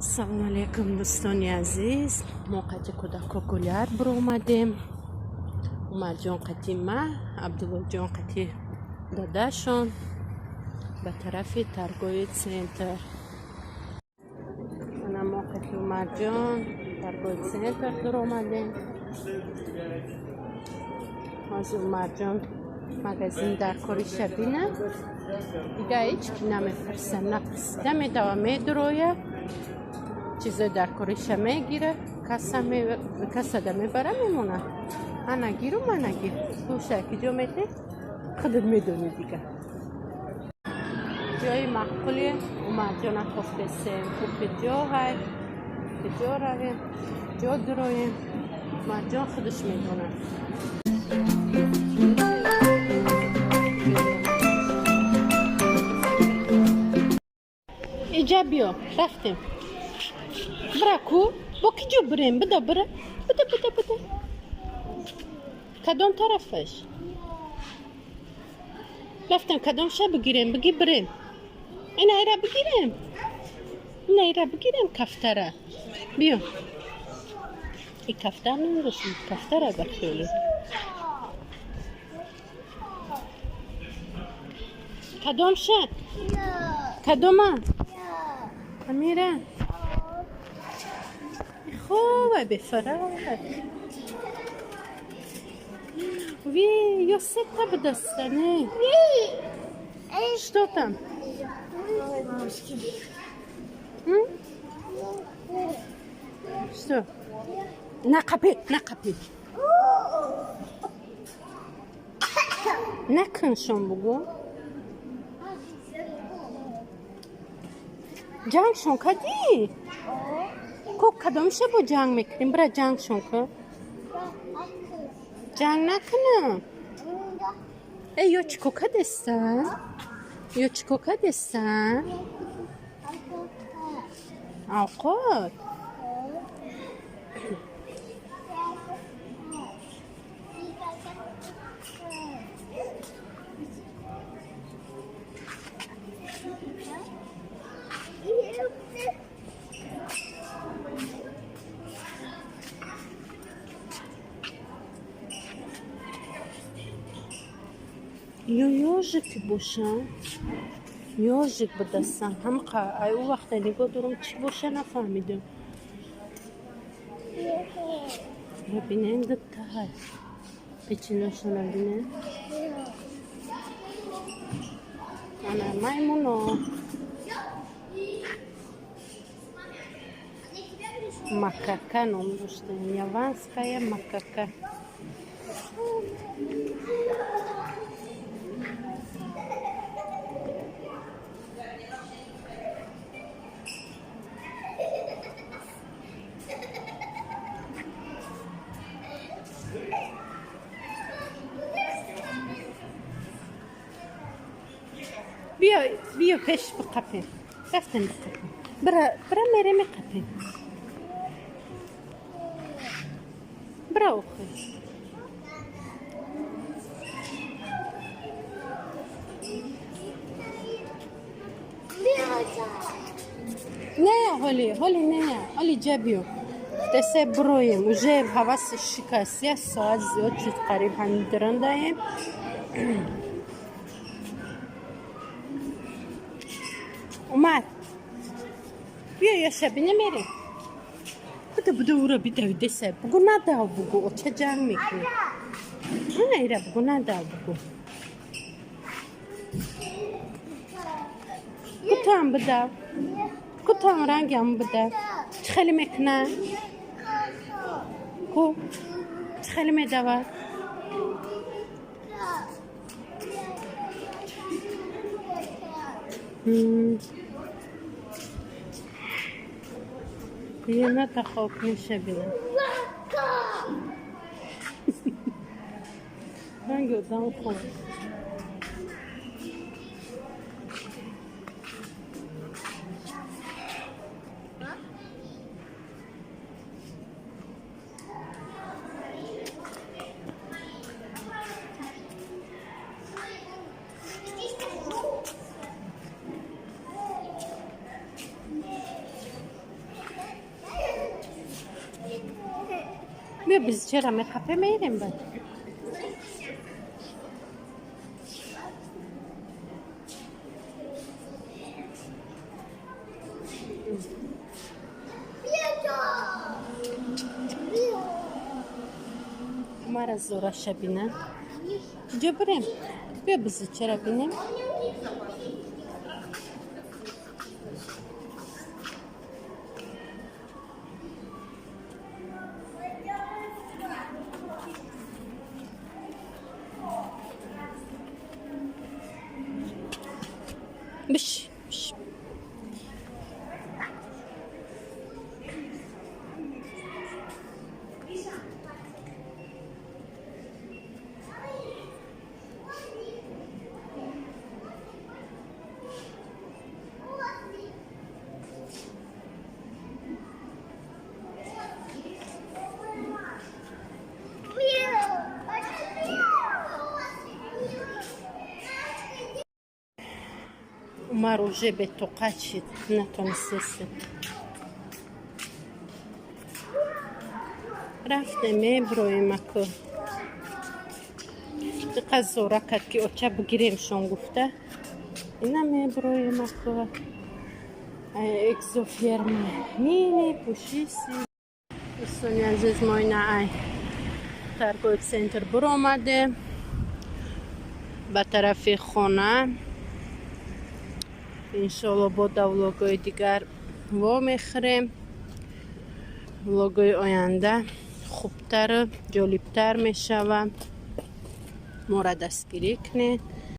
салому алейкум дӯстони азиз. мо қати кӯдако гуляр биромадем. умарҷон қати ма, абдуллоҷон қати дадашон ба тарафи таргои центр. ана мо қати умарҷон таргои центр биромадем. ҳозир умарҷон магазин дар кори шабина дига ҳеҷ ки намепурса, напурсида медава медуроя, чизои дар кориша мегира, касада мебара мемона. ана гиру мана гир душа киҷо мете худат медони дига. ҷои маъқули умарҷона хофтесем кӯпи ҷо ҳай ҷо равем ҷо дуроем. умарҷон худаш медонад. иҷа биё рафтем. бира ку бо ки ҷо бирем? Буда бира буда кадом тарафаш рафтем? кадом ша бигирем? биги бирем. инайра бигирем кафтара. биё и кафтар надошам. кафтара бахёли кадом ша? кадома? амира خوبه بفرد وی یا ستا بدستنه что там? что? نقپی نکنشون بگو جنگشون کدی؟ کو کدامشه با جنگ میکنیم؟ برای جنگشون کن. جنگ نکنم. ای یا چیکوکا دستن؟ یا چیکوکا دستن؟ اوقات یا یوژکی باشن یوژک بدستن هم او وقت نگاه دارم چی باشه نفهمیدم. ببینین دوتا هست پیچیناشون ببینین. انا میمونو макака nom дошта. яванская макака. بیا پیش بقپیم. رفتم بقپیم. برا میره میقپیم. برا اوخی. نه حالی نه حالی جا بیو. دسته برویم. уже حواس شکست. یه ساعت زیاد شد قریب همین درندایم. اومد بیا یا شبینه میریم. بده او را بیدوی دسته بگو نداو بگو او چه جنگ میکنی. ایره بگو نداو بگو کتام بدو کتام رنگی هم بدو چه خیلی میکنه کو چه خیلی میدود یه نه تا خواب میشه بینم رنگ ادام خون بیا biz چرا مکاپه میریم بعد مرا زورا شبینه اینجا بریم بیا biz چرا بینیم بش بش Умар уже به تو قچید نتونسته رفتیم برویم اکو دقیقه زورا کرد که اوچه بگیریم شون گفته اینا می برویم اکو اکزوفیرم مینی پوشیسی دوستانی عزیز ما اینا ای ترکوب سنتر برو آمده به طرف خانه انشالله با ولوگای دیگر وا میخریم ولوگای آینده خوبتر جالبتر میشوه ما را دستگیری کنید